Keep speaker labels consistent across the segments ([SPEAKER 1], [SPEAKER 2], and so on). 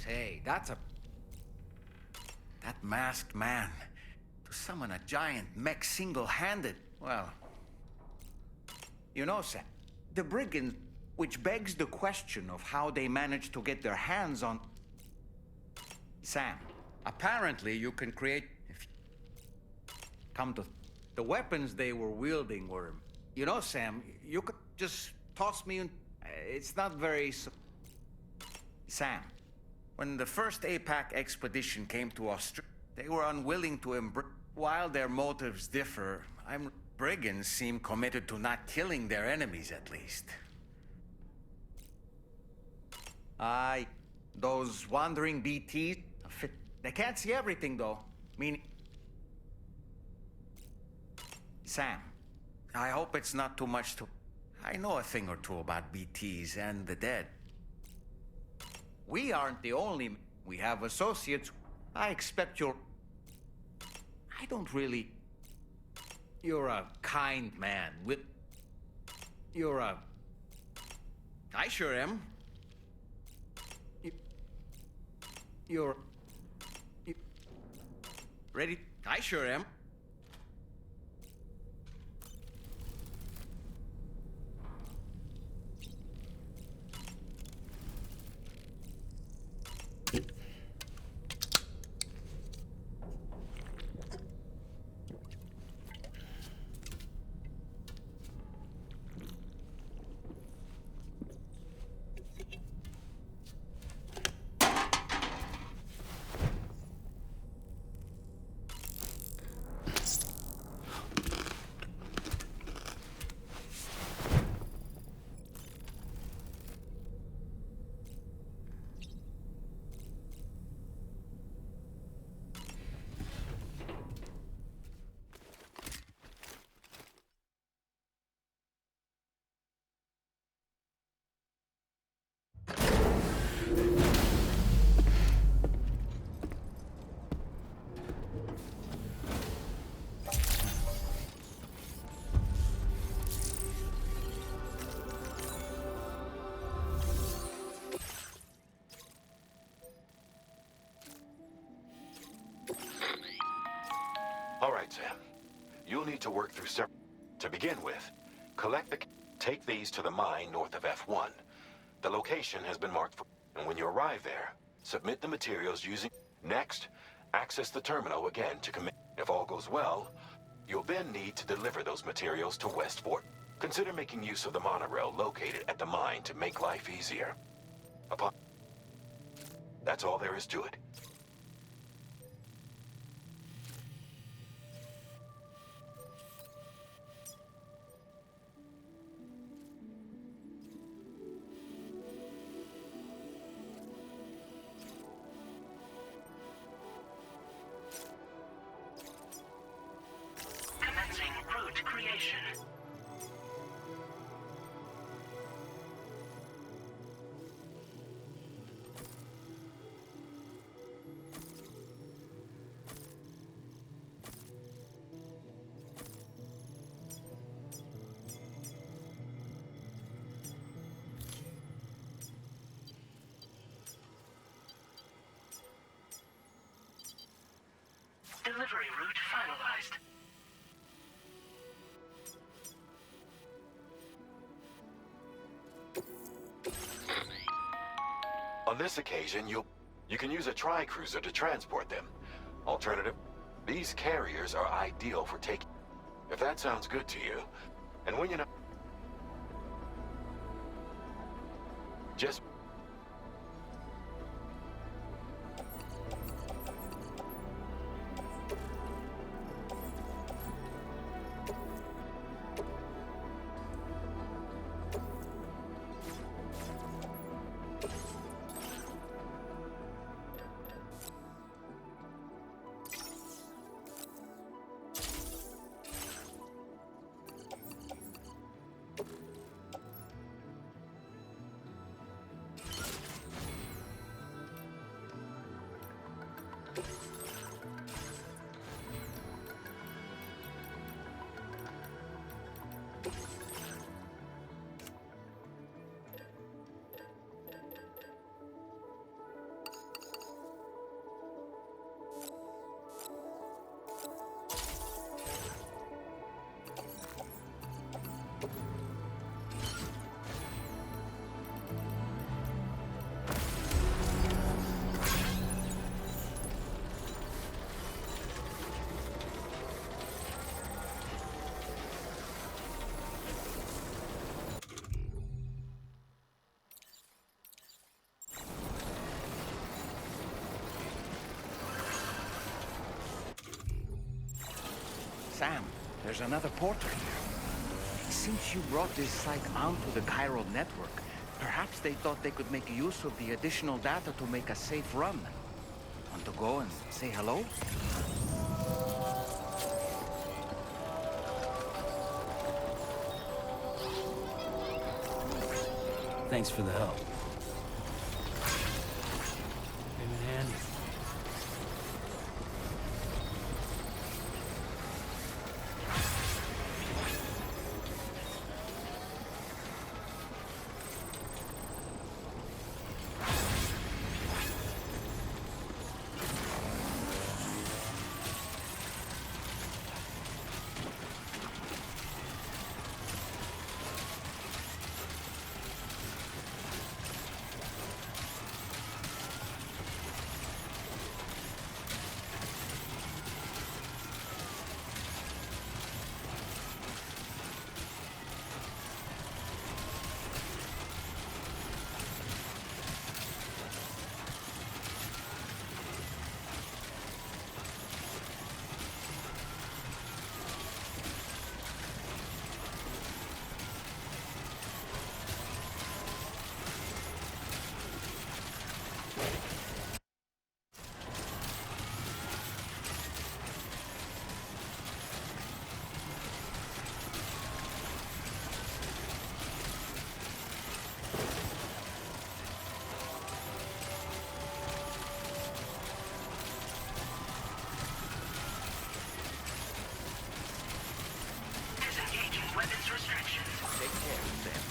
[SPEAKER 1] Hey, that masked man. To summon a giant mech single-handed, well... You know, Sam, the brigands, which begs the question of how they managed to get their hands on... Sam, apparently you can create... Come to... The weapons they were wielding were... You know, Sam, you could just toss me in... It's not very... Sam, when the first APAC expedition came to Australia, they were unwilling to embrace... While their motives differ, brigands seem committed to not killing their enemies, at least. Aye, those wandering BTs... They can't see everything, though. Meaning... Sam, I hope it's not too much to... I know a thing or two about BTs and the dead. We aren't the only... We have associates. I expect you're... I don't really... You're a kind man with... You're a... I sure am. You're... Ready? I sure am.
[SPEAKER 2] All right, Sam. You'll need to work through several... To begin with, take these to the mine north of F1. The location has been marked for... And when you arrive there, submit the materials using... Next, access the terminal again to commit... If all goes well, you'll then need to deliver those materials to Westport. Consider making use of the monorail located at the mine to make life easier. That's all there is to it.
[SPEAKER 3] delivery route finalized.
[SPEAKER 2] On this occasion, you can use a tri-cruiser to transport them. Alternative, these carriers are ideal for taking... If that sounds good to you, and when you know... Just...
[SPEAKER 1] Sam, there's another porter here. Since you brought this site onto the chiral network, perhaps they thought they could make use of the additional data to make a safe run. Want to go and say hello?
[SPEAKER 4] Thanks for the help. Give me a hand.
[SPEAKER 3] Weapons restrictions.
[SPEAKER 1] Take care, Sam.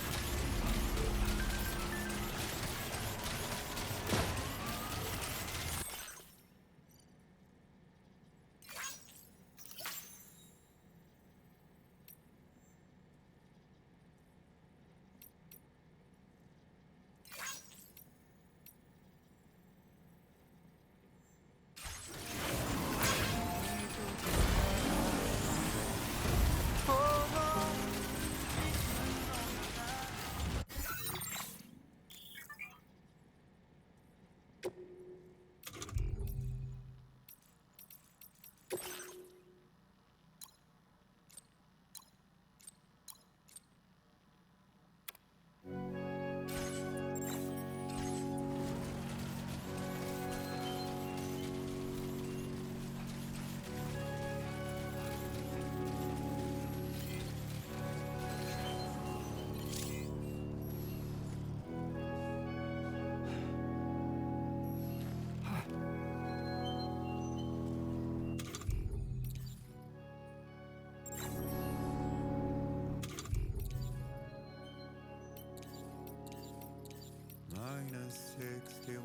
[SPEAKER 5] Minus 61.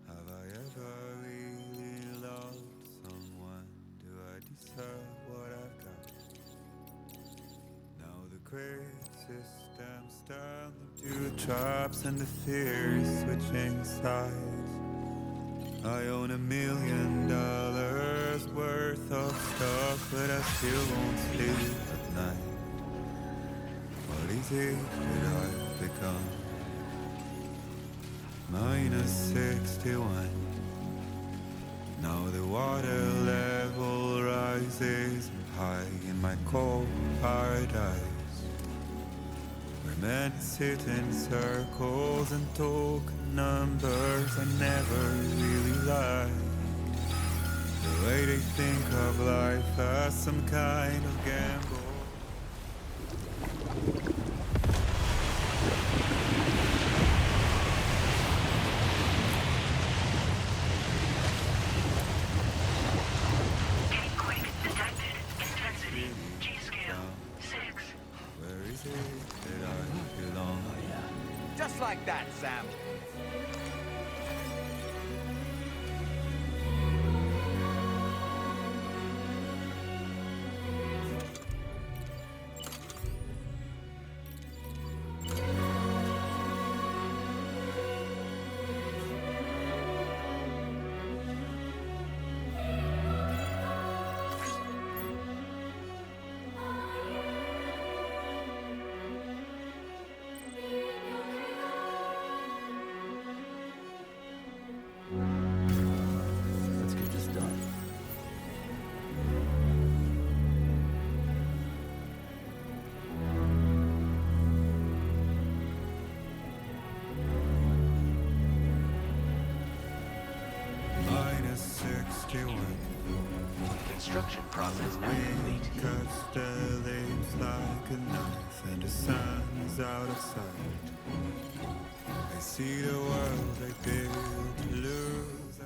[SPEAKER 5] Have I ever really loved Antiquated systems turn into traps and the fears switching sides. I own $1 million worth of stuff, but I still won't sleep at night. What is it that I've become? -61. Now the water level rises high in my cold paradise, where men sit in circles and talk numbers I never really like. The way they think of life as some kind of gamble.
[SPEAKER 1] Just like that, Sam.
[SPEAKER 4] Let's get this done.
[SPEAKER 5] -61.
[SPEAKER 2] Construction process complete.
[SPEAKER 5] Cuts the leaves like a knife, and the sun's out of sight. I see the world I built to lose.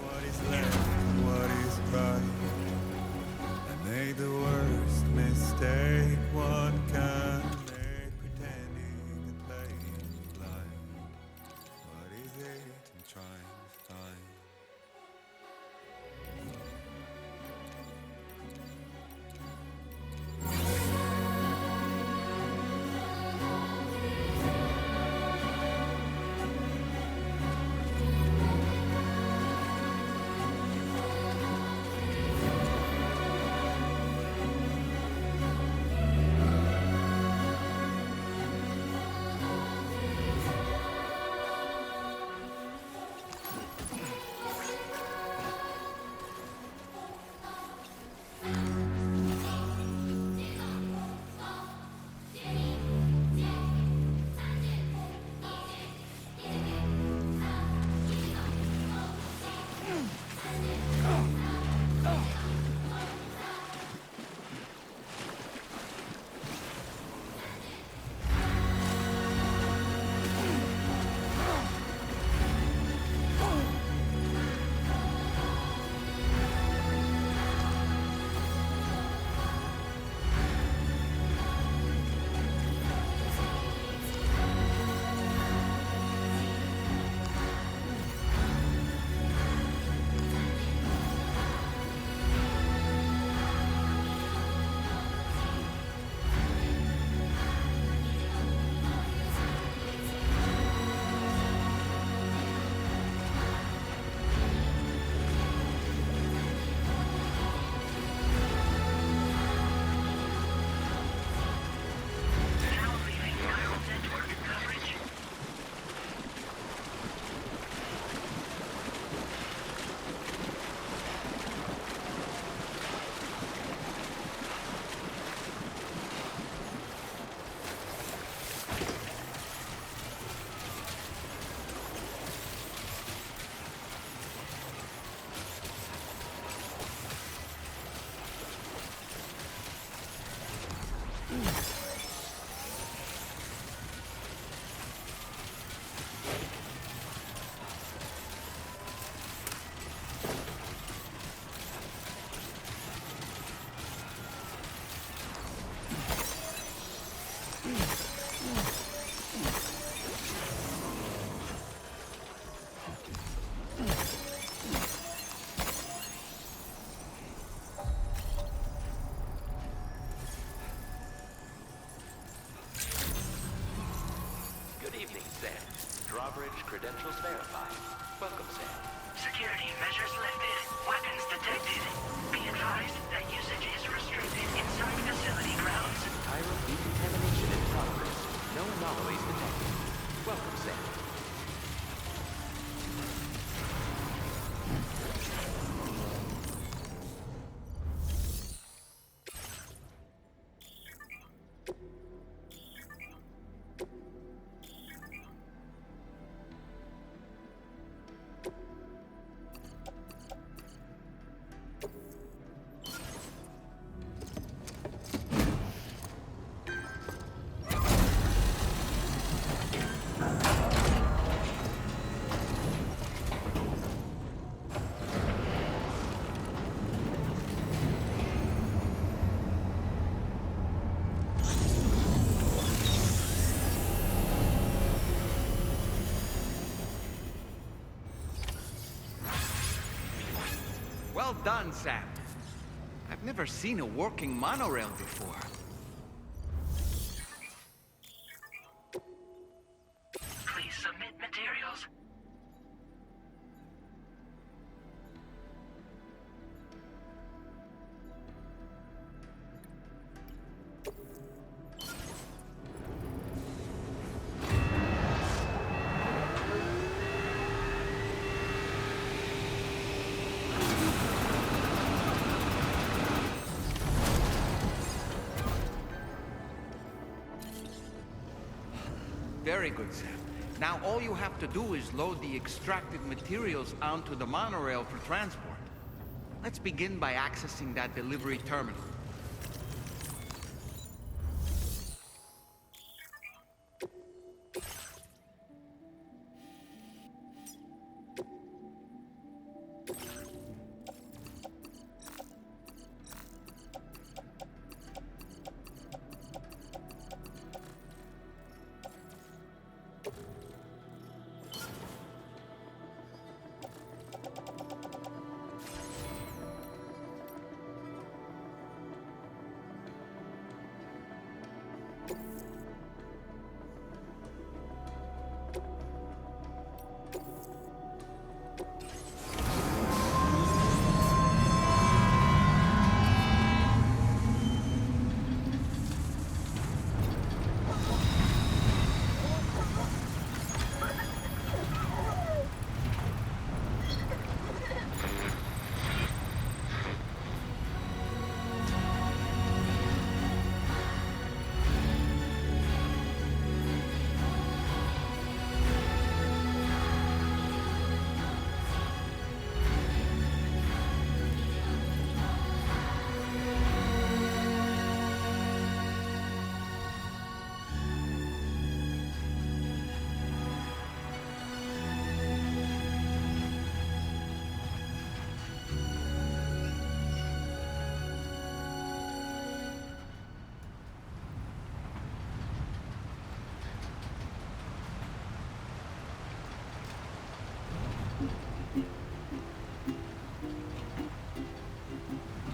[SPEAKER 5] What is left and what is right? I made the worst mistake one can make, pretending and playing blind. What is it I'm trying to find?
[SPEAKER 6] Greetings, Sam. Drawbridge credentials verified. Welcome, Sam.
[SPEAKER 3] Security measures lifted. Weapons detected. Be advised that usage is restricted inside facility grounds.
[SPEAKER 6] Chiral decontamination in progress. No anomalies detected. Welcome, Sam.
[SPEAKER 1] Well done, Sam. I've never seen a working monorail before.
[SPEAKER 3] Please submit materials.
[SPEAKER 1] Very good, Sam. Now all you have to do is load the extracted materials onto the monorail for transport. Let's begin by accessing that delivery terminal.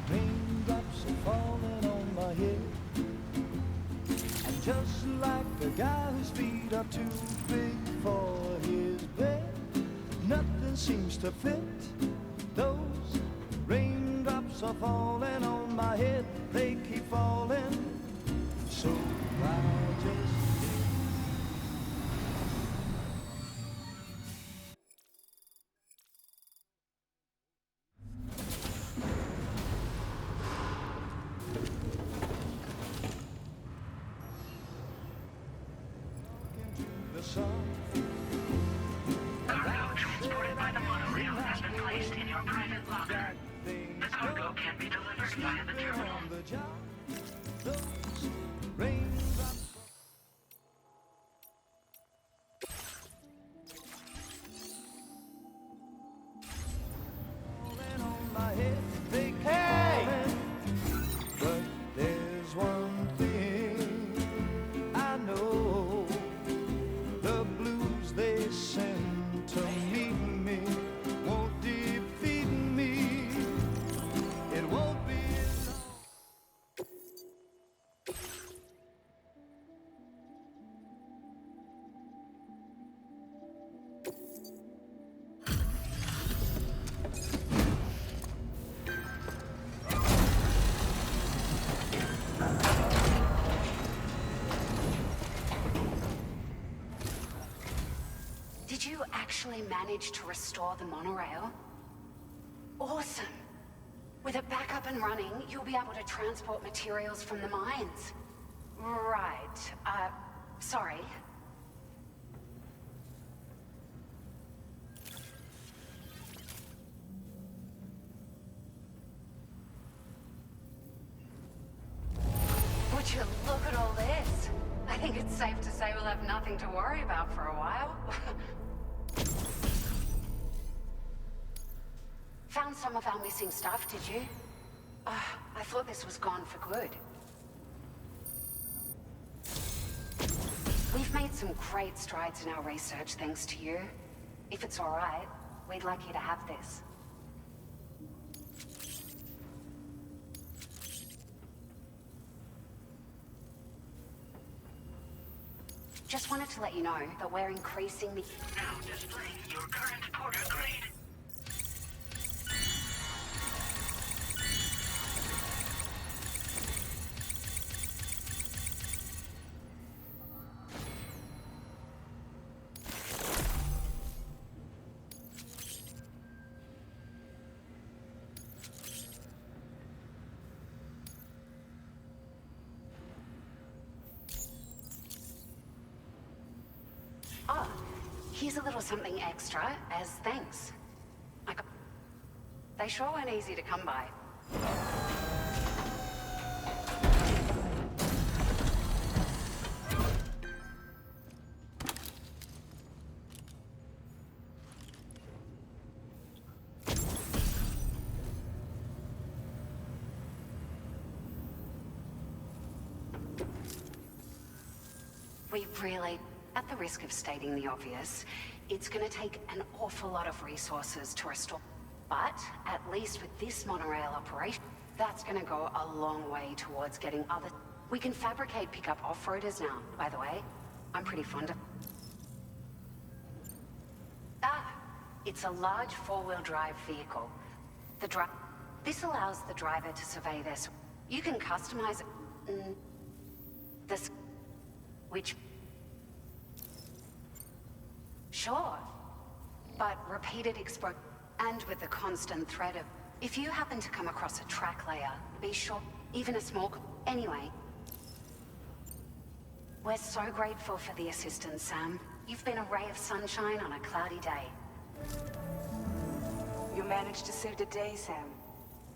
[SPEAKER 7] Raindrops are falling on my head, and just like the guy whose feet are too big for his bed, nothing seems to fit. Those raindrops are falling on my head, they keep falling, so I just
[SPEAKER 3] Cargo transported by the monorail has been placed in your private locker. The cargo can be delivered via the terminal.
[SPEAKER 7] Those raindrops falling on my head, they keep falling. But there's one thing I know, the blues they send to meet me won't defeat me. It won't be long.
[SPEAKER 8] Did you actually manage to restore the monorail? Awesome. With it back up and running, you'll be able to transport materials from the mines. Right. Sorry. Would you look at all this? I think it's safe to say we'll have nothing to worry about for a while. Found some of our missing stuff, did you? I thought this was gone for good. We've made some great strides in our research thanks to you. If it's all right, we'd like you to have this. Just wanted to let you know that we're increasing the...
[SPEAKER 3] Now displaying your current porter grade.
[SPEAKER 8] Oh, here's a little something extra as thanks. They sure weren't easy to come by. We really... At the risk of stating the obvious, it's gonna take an awful lot of resources to restore. But, at least with this monorail operation, that's gonna go a long way towards getting other... We can fabricate pickup off-roaders now, by the way. I'm pretty fond of... It's a large four-wheel drive vehicle. This allows the driver to survey this. You can customize it... This... Which... Sure, but repeated exposure, and with the constant threat of... If you happen to come across a track layer, be sure, even a small... Anyway. We're so grateful for the assistance, Sam. You've been a ray of sunshine on a cloudy day.
[SPEAKER 9] You managed to save the day, Sam.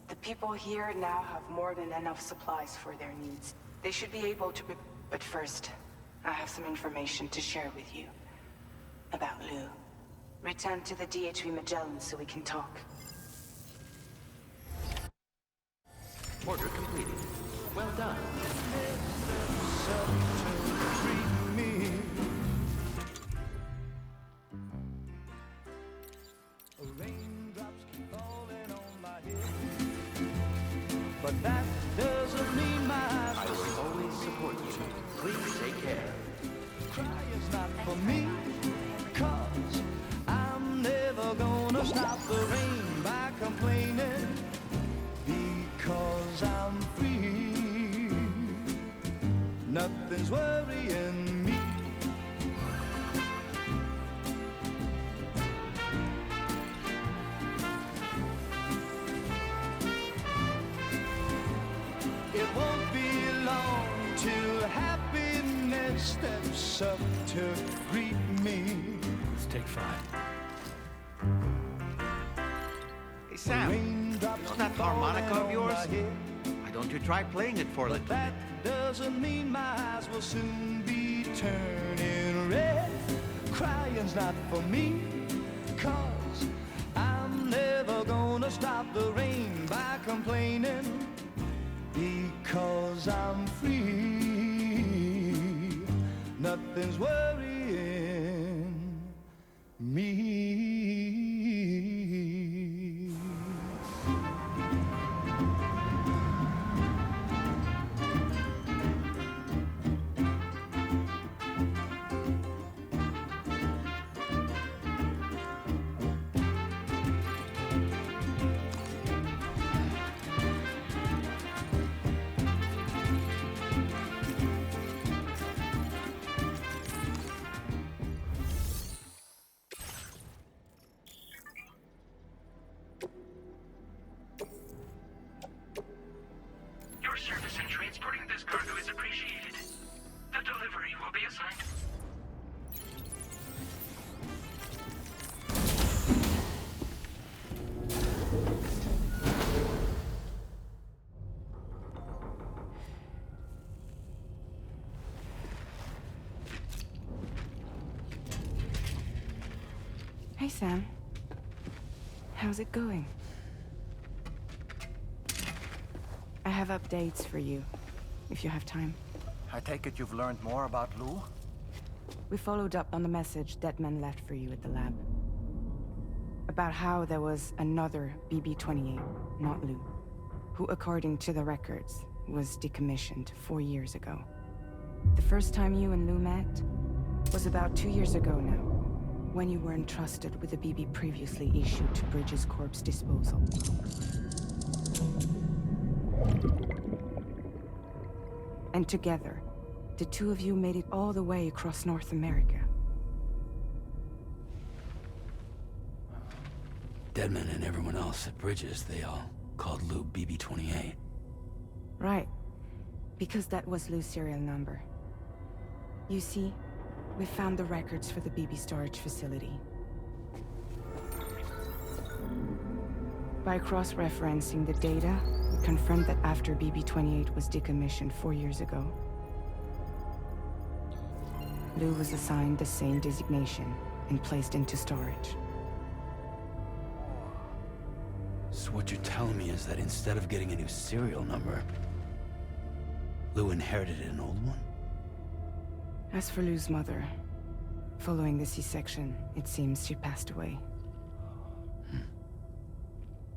[SPEAKER 9] The people here now have more than enough supplies for their needs. They should be able to... But first, I have some information to share with you. About Lou. Return to the DHV Magellan so we can talk.
[SPEAKER 6] Order completed. Well done.
[SPEAKER 7] Raindrops keep falling on my head, but that doesn't mean my
[SPEAKER 6] I will always support you. Please take care.
[SPEAKER 7] crying's not for me. 'Cause I'm never gonna stop the rain by complaining. Because I'm free, nothing's worrying me. It won't be long till happiness steps up to greet me.
[SPEAKER 4] Let's take 5.
[SPEAKER 1] Hey, Sam, you know that harmonica of yours? Why don't you try playing it for a little bit?
[SPEAKER 7] That doesn't mean my eyes will soon be turning red. Crying's not for me, 'cause I'm never gonna stop the rain by complaining. Because I'm free, nothing's worrying me.
[SPEAKER 9] Hey, Sam. How's it going? I have updates for you, if you have time.
[SPEAKER 10] I take it you've learned more about Lou?
[SPEAKER 9] We followed up on the message Deadman left for you at the lab. About how there was another BB-28, not Lou, who, according to the records, was decommissioned 4 years ago. The first time you and Lou met was about 2 years ago now, when you were entrusted with a BB previously issued to Bridges Corp's disposal. And together, the two of you made it all the way across North America.
[SPEAKER 4] Deadman and everyone else at Bridges, they all called Lou BB-28.
[SPEAKER 9] Right. Because that was Lou's serial number. You see, we found the records for the BB storage facility. By cross-referencing the data, we confirmed that after BB-28 was decommissioned 4 years ago, Lou was assigned the same designation and placed into storage.
[SPEAKER 4] So what you're telling me is that instead of getting a new serial number, Lou inherited an old one?
[SPEAKER 9] As for Lou's mother, following the C-section, it seems she passed away.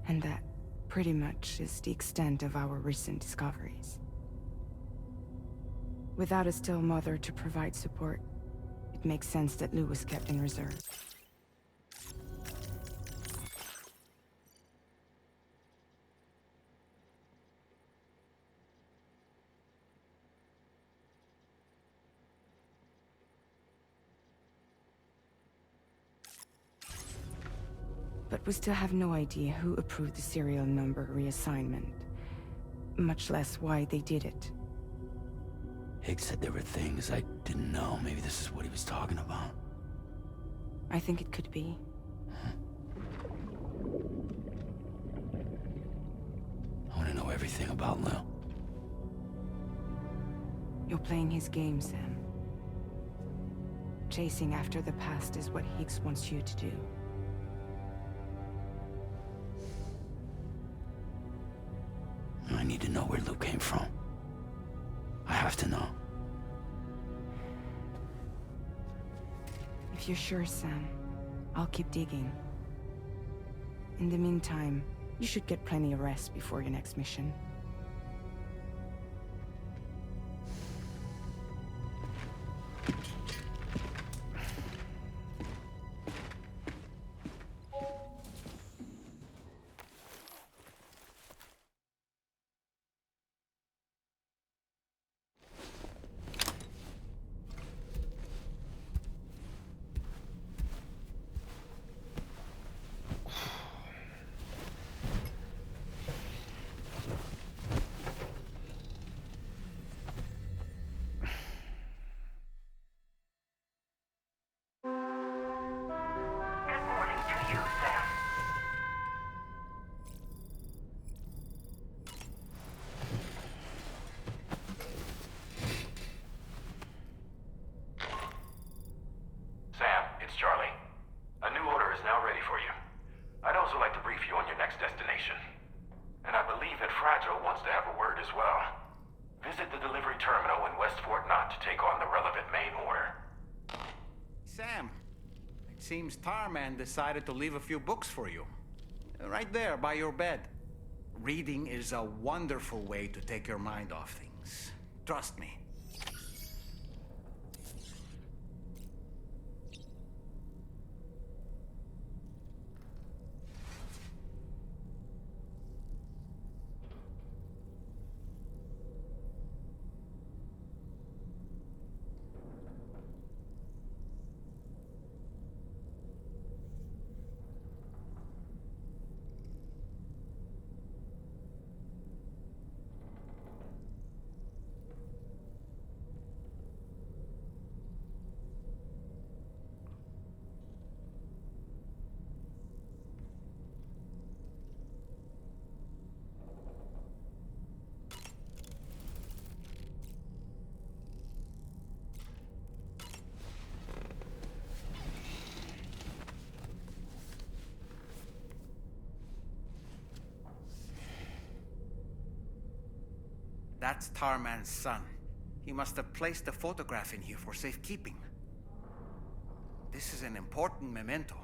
[SPEAKER 9] And that, pretty much, is the extent of our recent discoveries. Without a still mother to provide support, it makes sense that Lou was kept in reserve. But we still have no idea who approved the serial number reassignment, much less why they did it.
[SPEAKER 4] Higgs said there were things I didn't know. Maybe this is what he was talking about.
[SPEAKER 9] I think it could be.
[SPEAKER 4] I want to know everything about Lou.
[SPEAKER 9] You're playing his game, Sam. Chasing after the past is what Higgs wants you to do.
[SPEAKER 4] I need to know where Lou came from. I have to know.
[SPEAKER 9] If you're sure, Sam, I'll keep digging. In the meantime, you should get plenty of rest before your next mission.
[SPEAKER 1] Seems Tarman decided to leave a few books for you. Right there, by your bed. Reading is a wonderful way to take your mind off things. Trust me. That's Tarman's son. He must have placed the photograph in here for safekeeping. This is an important memento.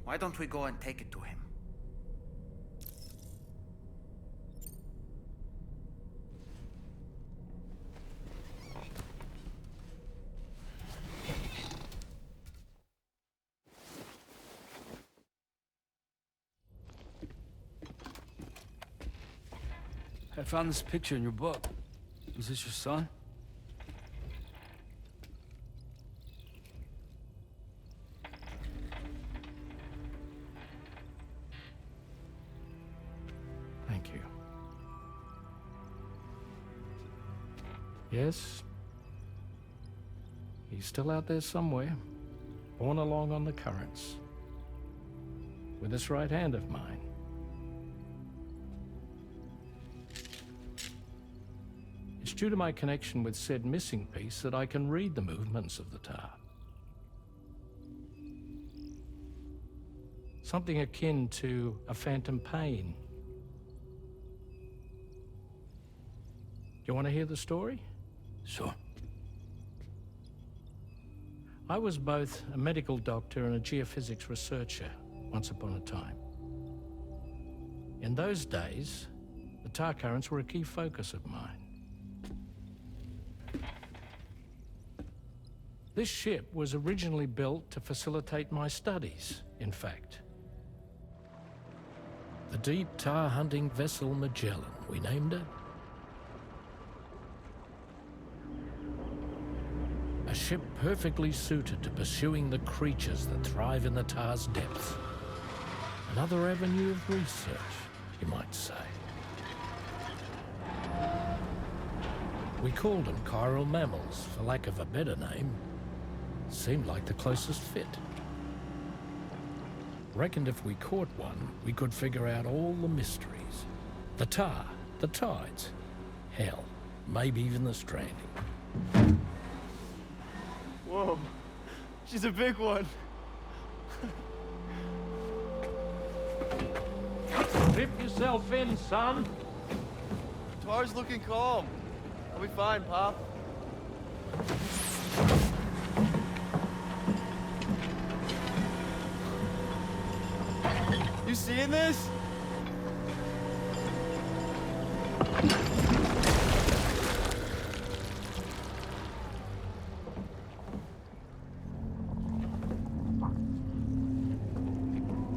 [SPEAKER 1] Why don't we go and take it to him?
[SPEAKER 11] I found this picture in your book. Is this your son?
[SPEAKER 12] Thank you. Yes. He's still out there somewhere, borne along on the currents, with this right hand of mine. It's due to my connection with said missing piece that I can read the movements of the tar. Something akin to a phantom pain. You want to hear the story?
[SPEAKER 11] Sure.
[SPEAKER 12] I was both a medical doctor and a geophysics researcher once upon a time. In those days, the tar currents were a key focus of mine. This ship was originally built to facilitate my studies, in fact. The deep tar hunting vessel Magellan, we named it. A ship perfectly suited to pursuing the creatures that thrive in the tar's depths. Another avenue of research, you might say. We called them chiral mammals, for lack of a better name. Seemed like the closest fit. Reckoned if we caught one, we could figure out all the mysteries. The tar, the tides, hell, maybe even the stranding.
[SPEAKER 13] Whoa, she's a big one.
[SPEAKER 12] Dip yourself in, son.
[SPEAKER 13] Tar's looking calm. I'll be fine, Pop. You seeing this?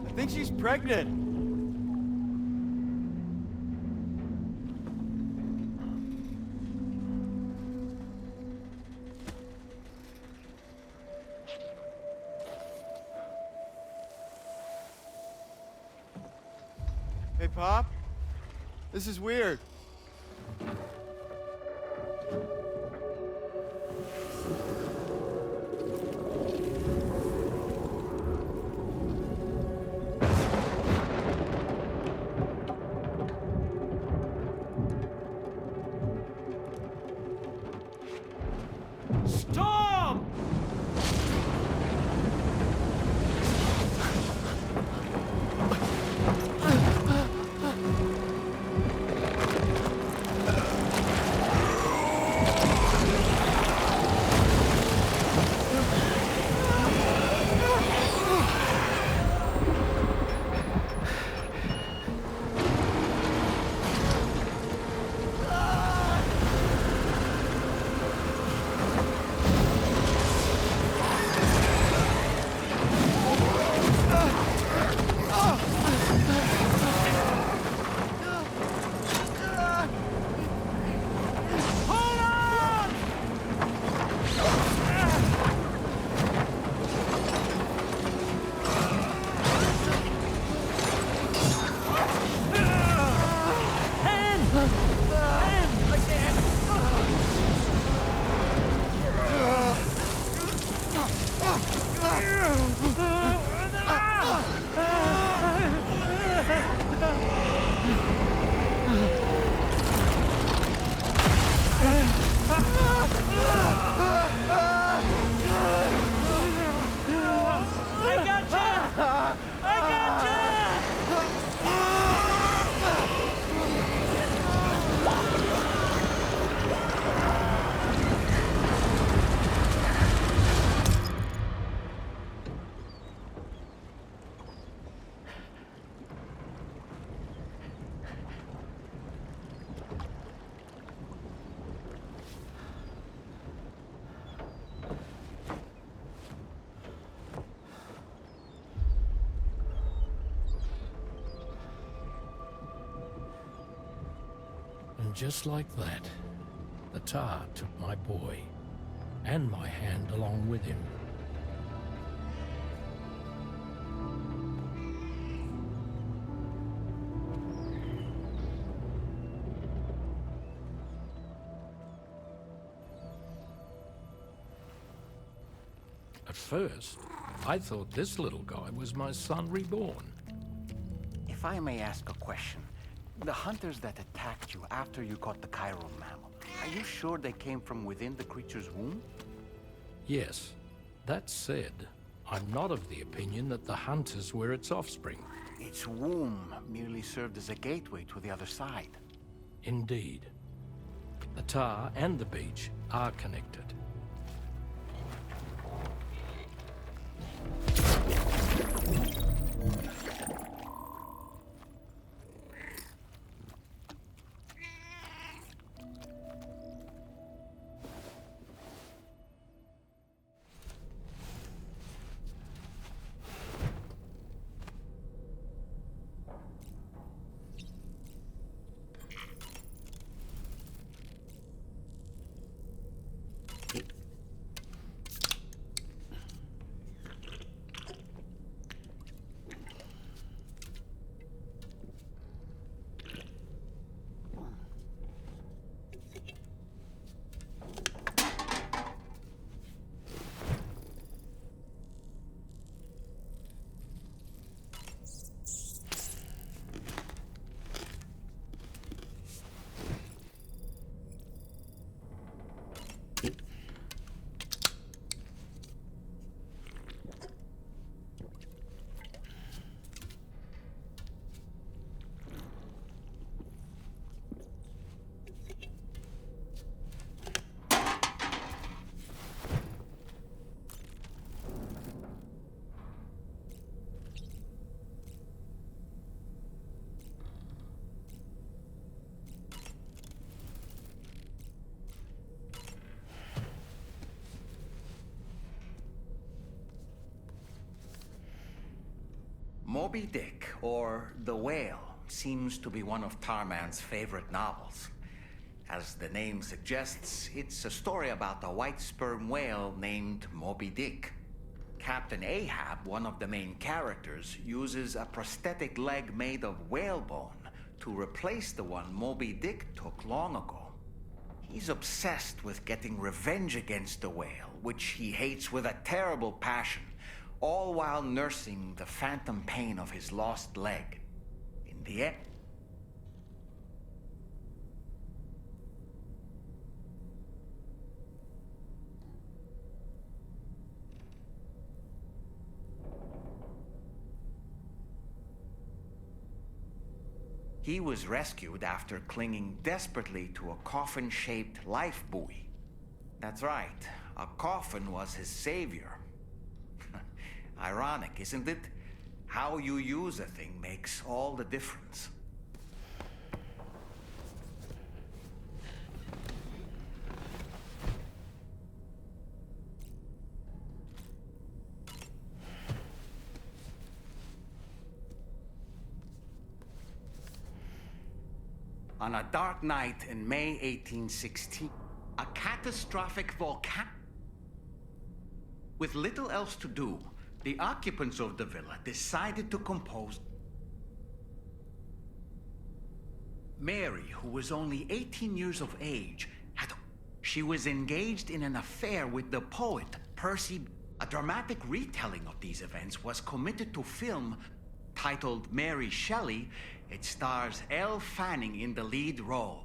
[SPEAKER 13] I think she's pregnant. Hey, Pop. This is weird.
[SPEAKER 12] Storm! just like that, the tar took my boy, and my hand along with him. At first, I thought this little guy was my son reborn.
[SPEAKER 10] If I may ask a question, the hunters that attacked you after you caught the chiral mammal, are you sure they came from within the creature's womb?
[SPEAKER 12] Yes. That said, I'm not of the opinion that the hunters were its offspring.
[SPEAKER 10] Its womb merely served as a gateway to the other side.
[SPEAKER 12] Indeed. The tar and the beach are connected.
[SPEAKER 1] Moby Dick, or The Whale, seems to be one of Tarman's favorite novels. As the name suggests, it's a story about a white sperm whale named Moby Dick. Captain Ahab, one of the main characters, uses a prosthetic leg made of whalebone to replace the one Moby Dick took long ago. He's obsessed with getting revenge against the whale, which he hates with a terrible passion, all while nursing the phantom pain of his lost leg. In the end, he was rescued after clinging desperately to a coffin-shaped life buoy. That's right, a coffin was his savior. Ironic, isn't it? How you use a thing makes all the difference. On a dark night in May 1816, a catastrophic volcano. With little else to do, the occupants of the villa decided to compose. Mary, who was only 18 years of age, she was engaged in an affair with the poet Percy. A dramatic retelling of these events was committed to film. Titled Mary Shelley, it stars Elle Fanning in the lead role.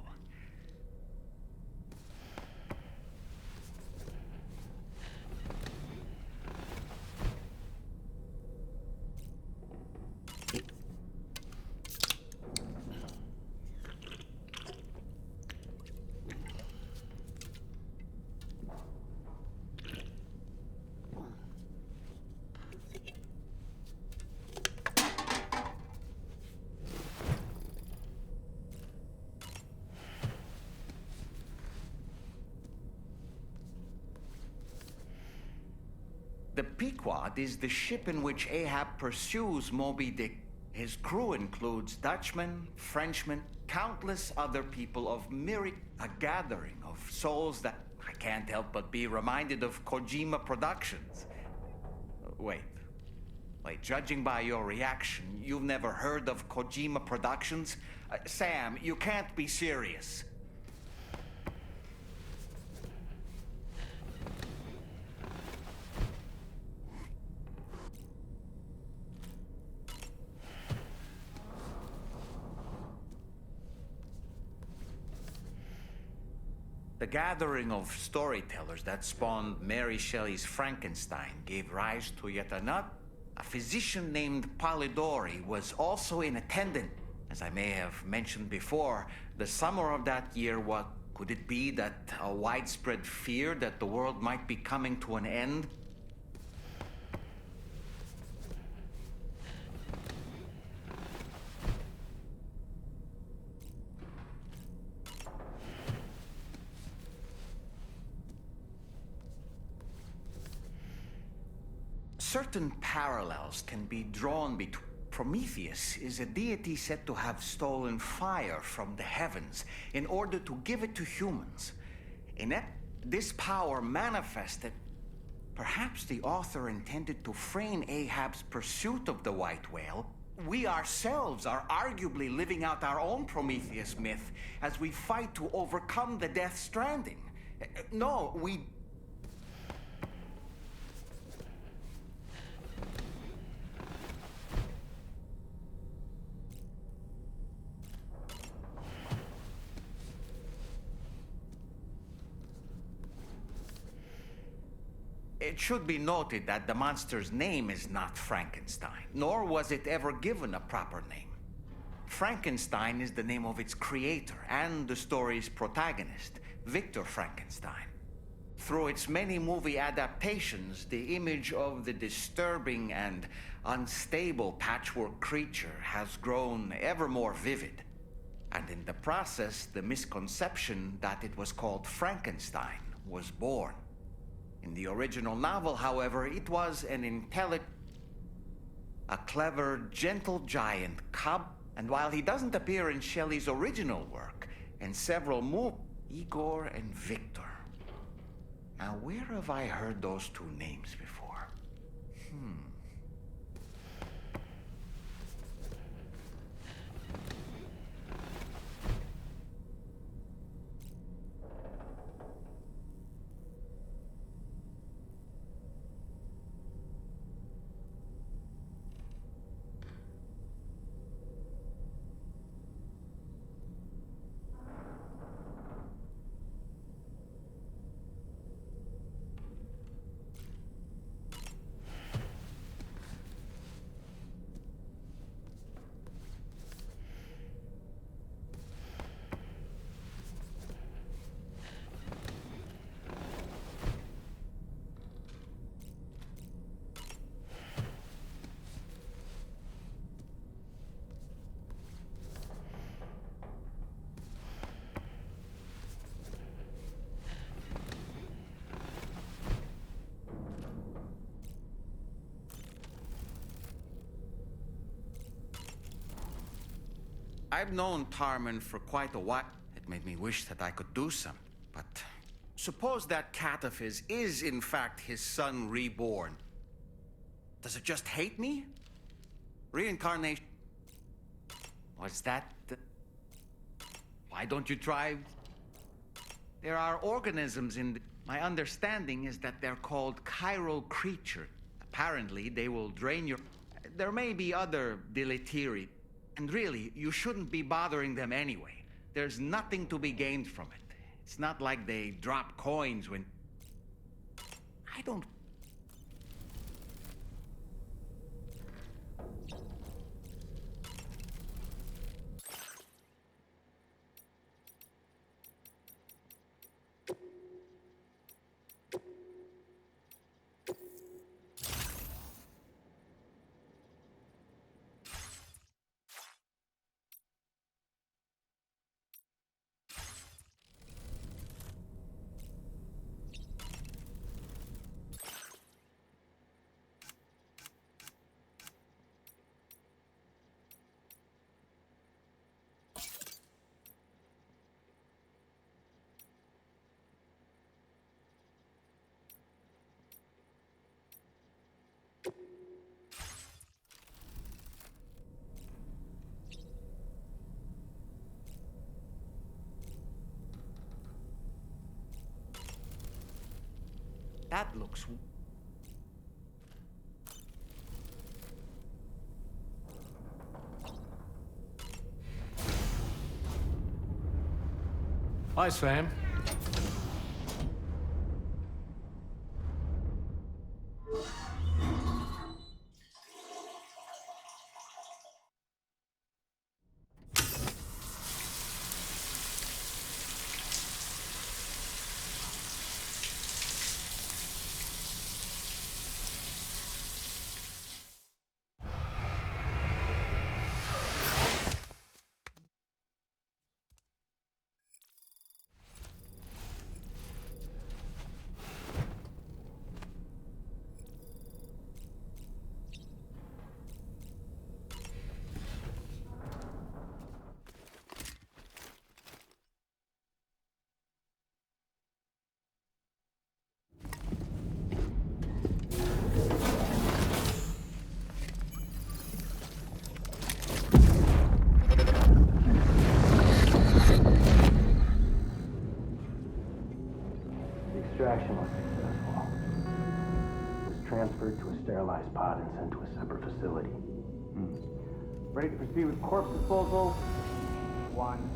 [SPEAKER 1] The Pequod is the ship in which Ahab pursues Moby Dick. His crew includes Dutchmen, Frenchmen, countless other people of myriad, a gathering of souls that I can't help but be reminded of Kojima Productions. Wait, judging by your reaction, you've never heard of Kojima Productions? Sam, you can't be serious. The gathering of storytellers that spawned Mary Shelley's Frankenstein gave rise to yet another. A physician named Polidori was also in attendance. As I may have mentioned before, the summer of that year, what could it be that a widespread fear that the world might be coming to an end? Certain parallels can be drawn between. Prometheus is a deity said to have stolen fire from the heavens in order to give it to humans. In this power manifested, perhaps the author intended to frame Ahab's pursuit of the white whale. We ourselves are arguably living out our own Prometheus myth as we fight to overcome the Death Stranding. No, we... It should be noted that the monster's name is not Frankenstein, nor was it ever given a proper name. Frankenstein is the name of its creator and the story's protagonist, Victor Frankenstein. Through its many movie adaptations, the image of the disturbing and unstable patchwork creature has grown ever more vivid. And in the process, the misconception that it was called Frankenstein was born. In the original novel, however, it was an a clever, gentle giant cub, and while he doesn't appear in Shelley's original work, and several more, Igor and Victor. Now, where have I heard those two names before? I've known Tarman for quite a while. It made me wish that I could do some. But suppose that cat of his is in fact his son reborn. Does it just hate me? Reincarnation? What's that? Why don't you try? There are organisms in my understanding is that they're called chiral creatures. Apparently, they will drain your... There may be other deleterious... And really, you shouldn't be bothering them anyway. There's nothing to be gained from it. It's not like they drop coins when... I don't... That looks...
[SPEAKER 12] Hi, Sam.
[SPEAKER 14] Extraction was successful. It was transferred to a sterilized pod and sent to a separate facility.
[SPEAKER 15] Ready to proceed with corpse disposal? 1.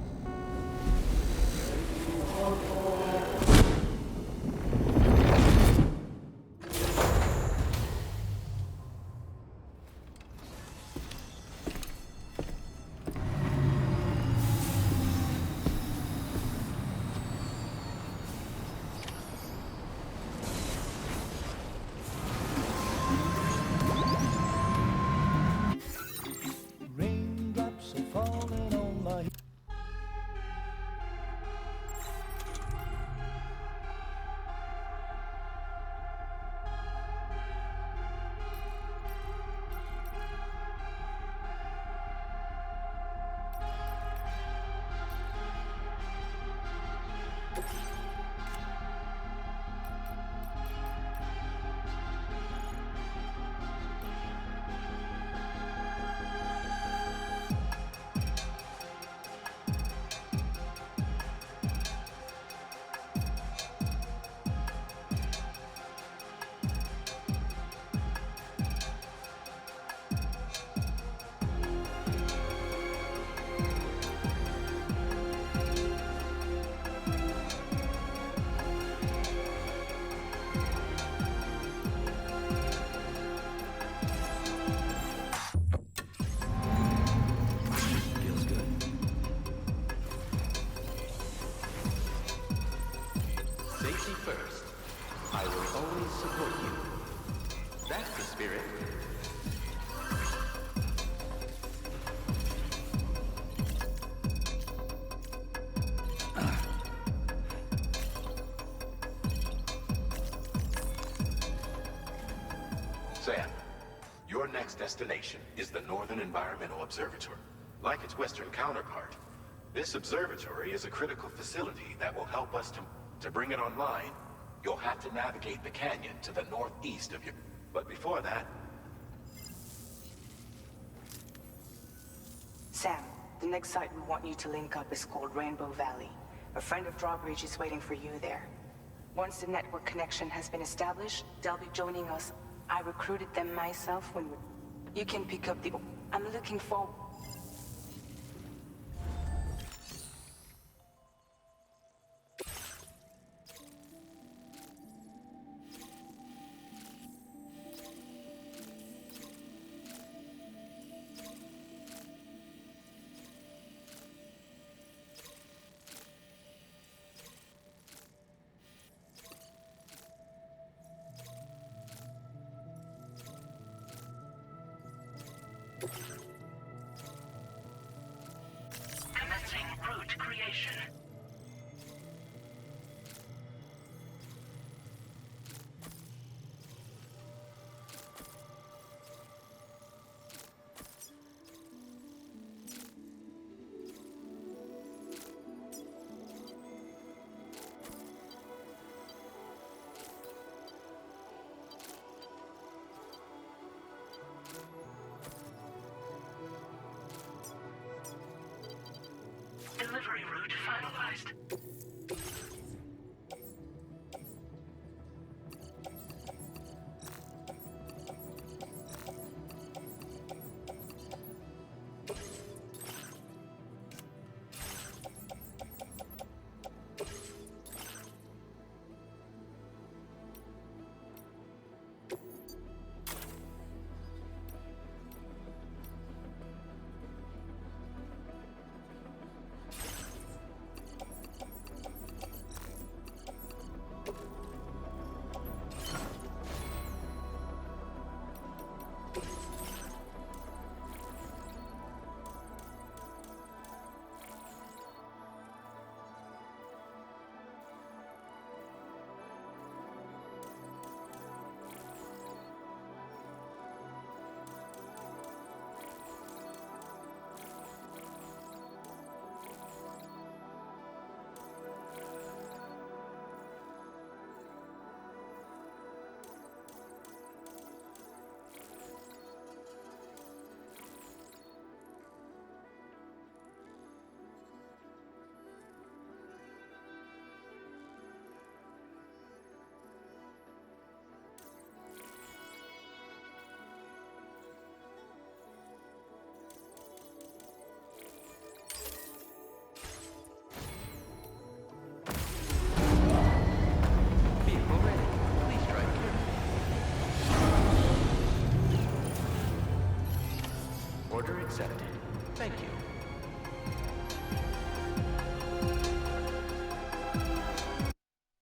[SPEAKER 7] Raindrops are falling on my head.
[SPEAKER 6] Safety first. I will always support you. That's the spirit.
[SPEAKER 2] Sam, your next destination is the Northern Environmental Observatory. Like its Western counterpart, this observatory is a critical facility that will help us to bring it online. You'll have to navigate the canyon to the northeast of your... But before that...
[SPEAKER 9] Sam, the next site we want you to link up is called Rainbow Valley. A friend of Drawbridge is waiting for you there. Once the network connection has been established, they'll be joining us. I recruited them myself when you can pick up the... I'm looking forward...
[SPEAKER 3] Commencing route creation. Delivery route finalized.
[SPEAKER 6] accepted. Thank you.